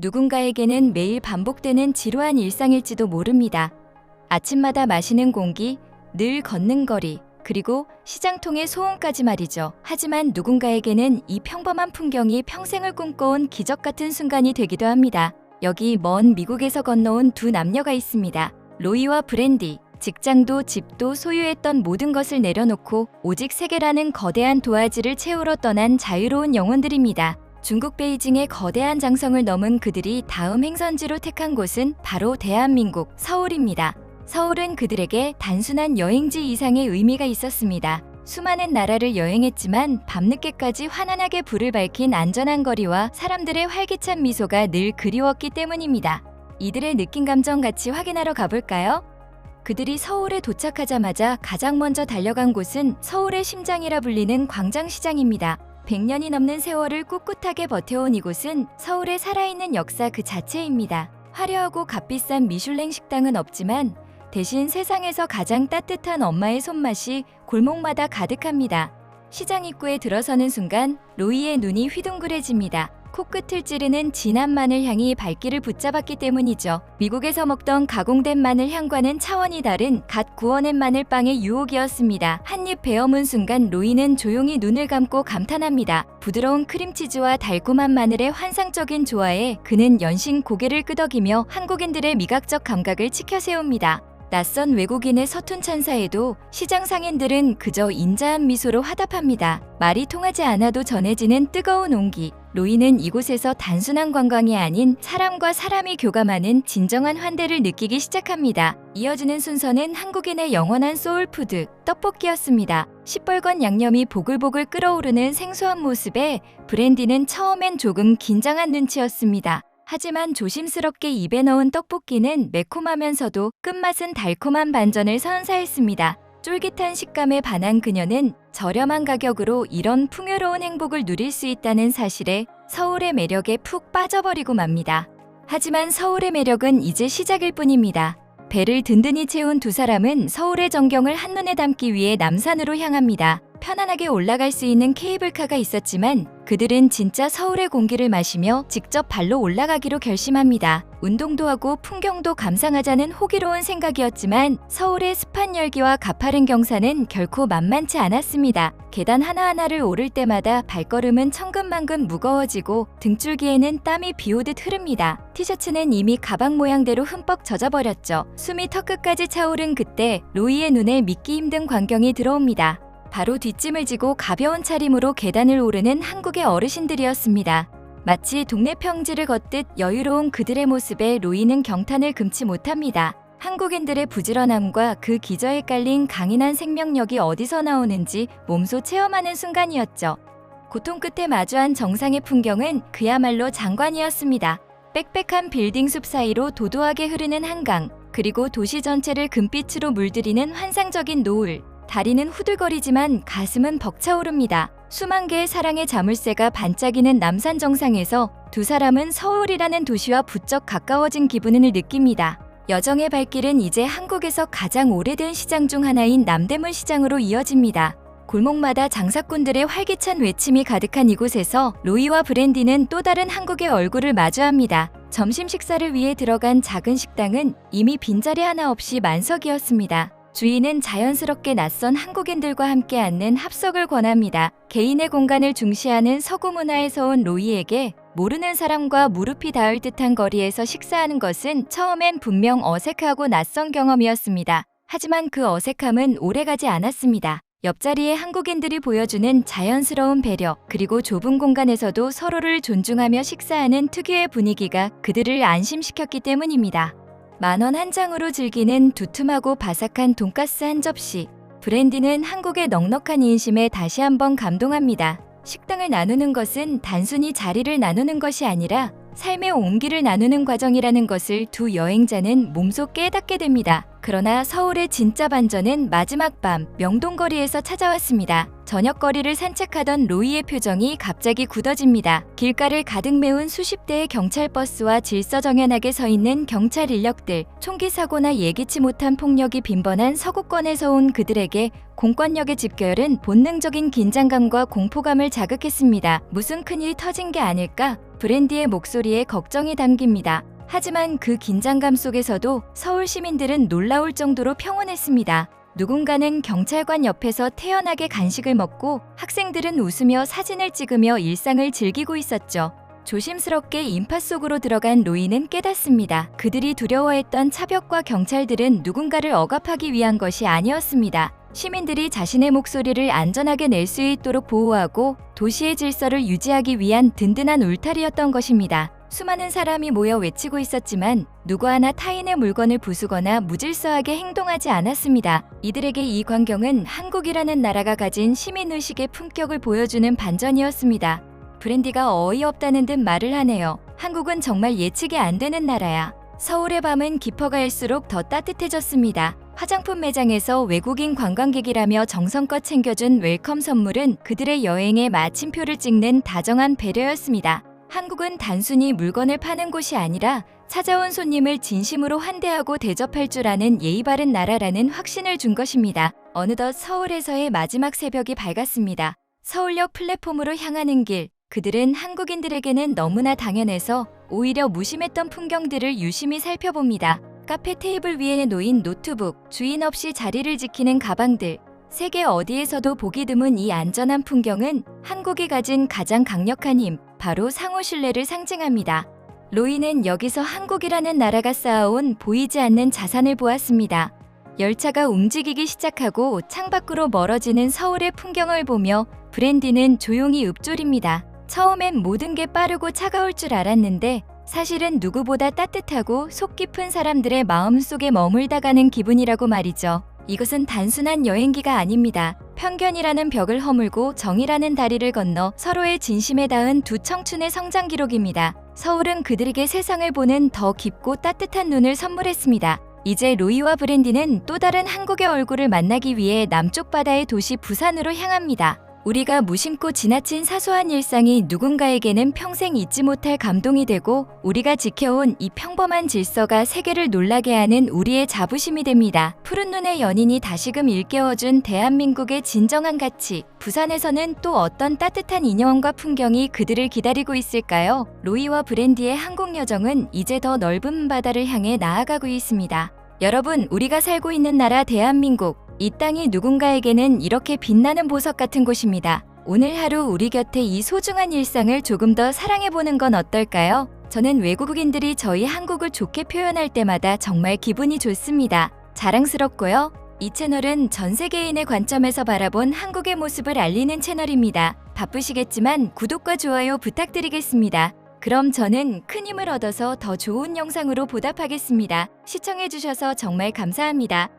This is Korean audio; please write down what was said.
누군가에게는 매일 반복되는 지루한 일상일지도 모릅니다. 아침마다 마시는 공기, 늘 걷는 거리, 그리고 시장통의 소음까지 말이죠. 하지만 누군가에게는 이 평범한 풍경이 평생을 꿈꿔온 기적 같은 순간이 되기도 합니다. 여기 먼 미국에서 건너온 두 남녀가 있습니다. 로이와 브랜디. 직장도 집도 소유했던 모든 것을 내려놓고 오직 세계라는 거대한 도화지를 채우러 떠난 자유로운 영혼들입니다. 중국 베이징의 거대한 장성을 넘은 그들이 다음 행선지로 택한 곳은 바로 대한민국 서울입니다. 서울은 그들에게 단순한 여행지 이상의 의미가 있었습니다. 수많은 나라를 여행했지만 밤늦게까지 환한하게 불을 밝힌 안전한 거리와 사람들의 활기찬 미소가 늘 그리웠기 때문입니다. 이들의 느낀 감정 같이 확인하러 가볼까요? 그들이 서울에 도착하자마자 가장 먼저 달려간 곳은 서울의 심장이라 불리는 광장시장입니다. 100년이 넘는 세월을 꿋꿋하게 버텨온 이곳은 서울의 살아있는 역사 그 자체입니다. 화려하고 값비싼 미슐랭 식당은 없지만 대신 세상에서 가장 따뜻한 엄마의 손맛이 골목마다 가득합니다. 시장 입구에 들어서는 순간 로이의 눈이 휘둥그레집니다. 코끝을 찌르는 진한 마늘 향이 발길을 붙잡았기 때문이죠. 미국에서 먹던 가공된 마늘 향과는 차원이 다른 갓 구워낸 마늘빵의 유혹이었습니다. 한 입 베어문 순간 로이는 조용히 눈을 감고 감탄합니다. 부드러운 크림치즈와 달콤한 마늘의 환상적인 조화에 그는 연신 고개를 끄덕이며 한국인들의 미각적 감각을 치켜세웁니다. 낯선 외국인의 서툰 찬사에도 시장 상인들은 그저 인자한 미소로 화답합니다. 말이 통하지 않아도 전해지는 뜨거운 온기. 로이는 이곳에서 단순한 관광이 아닌 사람과 사람이 교감하는 진정한 환대를 느끼기 시작합니다. 이어지는 순서는 한국인의 영원한 소울푸드, 떡볶이였습니다. 시뻘건 양념이 보글보글 끓어오르는 생소한 모습에 브랜디는 처음엔 조금 긴장한 눈치였습니다. 하지만 조심스럽게 입에 넣은 떡볶이는 매콤하면서도 끝맛은 달콤한 반전을 선사했습니다. 쫄깃한 식감에 반한 그녀는 저렴한 가격으로 이런 풍요로운 행복을 누릴 수 있다는 사실에 서울의 매력에 푹 빠져버리고 맙니다. 하지만 서울의 매력은 이제 시작일 뿐입니다. 배를 든든히 채운 두 사람은 서울의 전경을 한눈에 담기 위해 남산으로 향합니다. 편안하게 올라갈 수 있는 케이블카가 있었지만 그들은 진짜 서울의 공기를 마시며 직접 발로 올라가기로 결심합니다. 운동도 하고 풍경도 감상하자는 호기로운 생각이었지만 서울의 습한 열기와 가파른 경사는 결코 만만치 않았습니다. 계단 하나하나를 오를 때마다 발걸음은 천근만근 무거워지고 등줄기에는 땀이 비오듯 흐릅니다. 티셔츠는 이미 가방 모양대로 흠뻑 젖어버렸죠. 숨이 턱끝까지 차오른 그때 로이의 눈에 믿기 힘든 광경이 들어옵니다. 바로 뒷짐을 지고 가벼운 차림으로 계단을 오르는 한국의 어르신들이었습니다. 마치 동네 평지를 걷듯 여유로운 그들의 모습에 로이는 경탄을 금치 못합니다. 한국인들의 부지런함과 그 기저에 깔린 강인한 생명력이 어디서 나오는지 몸소 체험하는 순간이었죠. 고통 끝에 마주한 정상의 풍경은 그야말로 장관이었습니다. 빽빽한 빌딩 숲 사이로 도도하게 흐르는 한강, 그리고 도시 전체를 금빛으로 물들이는 환상적인 노을. 다리는 후들거리지만 가슴은 벅차오릅니다. 수만 개의 사랑의 자물쇠가 반짝이는 남산 정상에서 두 사람은 서울이라는 도시와 부쩍 가까워진 기분을 느낍니다. 여정의 발길은 이제 한국에서 가장 오래된 시장 중 하나인 남대문 시장으로 이어집니다. 골목마다 장사꾼들의 활기찬 외침이 가득한 이곳에서 로이와 브랜디는 또 다른 한국의 얼굴을 마주합니다. 점심 식사를 위해 들어간 작은 식당은 이미 빈자리 하나 없이 만석이었습니다. 주인은 자연스럽게 낯선 한국인들과 함께 앉는 합석을 권합니다. 개인의 공간을 중시하는 서구 문화에서 온 로이에게 모르는 사람과 무릎이 닿을 듯한 거리에서 식사하는 것은 처음엔 분명 어색하고 낯선 경험이었습니다. 하지만 그 어색함은 오래가지 않았습니다. 옆자리의 한국인들이 보여주는 자연스러운 배려, 그리고 좁은 공간에서도 서로를 존중하며 식사하는 특유의 분위기가 그들을 안심시켰기 때문입니다. 10,000원 한 장으로 즐기는 두툼하고 바삭한 돈가스 한 접시. 브랜디는 한국의 넉넉한 인심에 다시 한번 감동합니다. 식당을 나누는 것은 단순히 자리를 나누는 것이 아니라 삶의 온기를 나누는 과정이라는 것을 두 여행자는 몸소 깨닫게 됩니다. 그러나 서울의 진짜 반전은 마지막 밤 명동거리에서 찾아왔습니다. 저녁거리를 산책하던 로이의 표정이 갑자기 굳어집니다. 길가를 가득 메운 수십 대의 경찰버스와 질서정연하게 서 있는 경찰 인력들, 총기 사고나 예기치 못한 폭력이 빈번한 서구권에서 온 그들에게 공권력의 집결은 본능적인 긴장감과 공포감을 자극했습니다. 무슨 큰일이 터진 게 아닐까? 브랜디의 목소리에 걱정이 담깁니다. 하지만 그 긴장감 속에서도 서울 시민들은 놀라울 정도로 평온했습니다. 누군가는 경찰관 옆에서 태연하게 간식을 먹고 학생들은 웃으며 사진을 찍으며 일상을 즐기고 있었죠. 조심스럽게 인파 속으로 들어간 로이는 깨닫습니다. 그들이 두려워했던 차벽과 경찰들은 누군가를 억압하기 위한 것이 아니었습니다. 시민들이 자신의 목소리를 안전하게 낼 수 있도록 보호하고 도시의 질서를 유지하기 위한 든든한 울타리였던 것입니다. 수많은 사람이 모여 외치고 있었지만 누구 하나 타인의 물건을 부수거나 무질서하게 행동하지 않았습니다. 이들에게 이 광경은 한국이라는 나라가 가진 시민의식의 품격을 보여주는 반전이었습니다. 브랜디가 어이없다는 듯 말을 하네요. 한국은 정말 예측이 안 되는 나라야. 서울의 밤은 깊어갈수록 더 따뜻해졌습니다. 화장품 매장에서 외국인 관광객이라며 정성껏 챙겨준 웰컴 선물은 그들의 여행에 마침표를 찍는 다정한 배려였습니다. 한국은 단순히 물건을 파는 곳이 아니라 찾아온 손님을 진심으로 환대하고 대접할 줄 아는 예의 바른 나라라는 확신을 준 것입니다. 어느덧 서울에서의 마지막 새벽이 밝았습니다. 서울역 플랫폼으로 향하는 길, 그들은 한국인들에게는 너무나 당연해서 오히려 무심했던 풍경들을 유심히 살펴봅니다. 카페 테이블 위에 놓인 노트북, 주인 없이 자리를 지키는 가방들, 세계 어디에서도 보기 드문 이 안전한 풍경은 한국이 가진 가장 강력한 힘, 바로 상호 신뢰를 상징합니다. 로이는 여기서 한국이라는 나라가 쌓아온 보이지 않는 자산을 보았습니다. 열차가 움직이기 시작하고 창밖으로 멀어지는 서울의 풍경을 보며 브랜디는 조용히 읊조립니다. 처음엔 모든 게 빠르고 차가울 줄 알았는데 사실은 누구보다 따뜻하고 속 깊은 사람들의 마음속에 머물다 가는 기분이라고 말이죠. 이것은 단순한 여행기가 아닙니다. 편견이라는 벽을 허물고 정의라는 다리를 건너 서로의 진심에 닿은 두 청춘의 성장 기록입니다. 서울은 그들에게 세상을 보는 더 깊고 따뜻한 눈을 선물했습니다. 이제 로이와 브랜디는 또 다른 한국의 얼굴을 만나기 위해 남쪽 바다의 도시 부산으로 향합니다. 우리가 무심코 지나친 사소한 일상이 누군가에게는 평생 잊지 못할 감동이 되고 우리가 지켜온 이 평범한 질서가 세계를 놀라게 하는 우리의 자부심이 됩니다. 푸른 눈의 연인이 다시금 일깨워준 대한민국의 진정한 가치. 부산에서는 또 어떤 따뜻한 인연과 풍경이 그들을 기다리고 있을까요? 로이와 브랜디의 한국 여정은 이제 더 넓은 바다를 향해 나아가고 있습니다. 여러분, 우리가 살고 있는 나라 대한민국. 이 땅이 누군가에게는 이렇게 빛나는 보석 같은 곳입니다. 오늘 하루 우리 곁에 이 소중한 일상을 조금 더 사랑해보는 건 어떨까요? 저는 외국인들이 저희 한국을 좋게 표현할 때마다 정말 기분이 좋습니다. 자랑스럽고요. 이 채널은 전 세계인의 관점에서 바라본 한국의 모습을 알리는 채널입니다. 바쁘시겠지만 구독과 좋아요 부탁드리겠습니다. 그럼 저는 큰 힘을 얻어서 더 좋은 영상으로 보답하겠습니다. 시청해주셔서 정말 감사합니다.